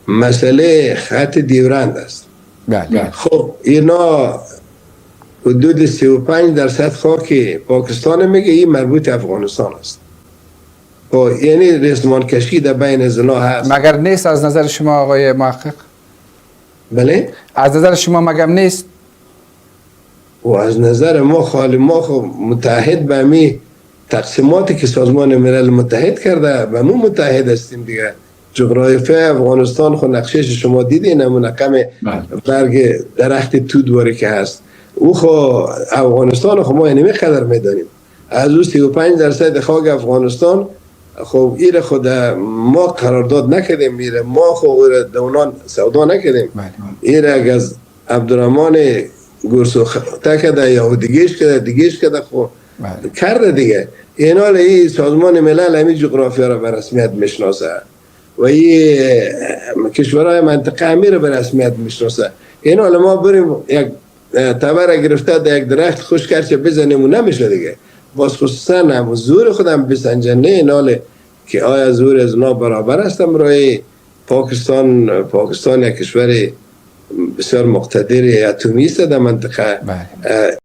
مسئله خط دیورند است. بله. خب اینا حدود 35% خاک پاکستان میگه این مربوط افغانستان است. خب یعنی ریسمان کشی در بین زنا هست. مگر نیست از نظر شما آقای محقق؟ بله؟ از نظر شما مگم نیست؟ و از نظر ما ما خب متحد به می تقسیماتی که سازمان ملل متحد کرده به مو متحد هستیم دیگه. جغرافی افغانستان خود نقشش شما دیدین همون رقم برگ درخت تودواری که هست او خو افغانستان خو ما اینمی قدر میدانیم. از او 35% خاک افغانستان خب ایره خود ما قرارداد نکردیم، ایره ما خو دونان سودا نکردیم. ایره اگر از عبدالرحمن گرسوخته کده یا دیگهش کده خو کرده دیگه. اینا ای سازمان ملل همین جغرافیا را به رسمیت میشناسه و این کشورهای منطقه همی را به رسمیت میشناسه. اینا ما بریم یک تبر گرفته در یک درخت خوش کرچه بزنیم و نمیشه دیگه. باز خصوصا هم زور خودم بسنجنه اینا که آیا زور از نا برابر هستم روی پاکستان یک کشور بسیار مقتدر اتمی است در منطقه.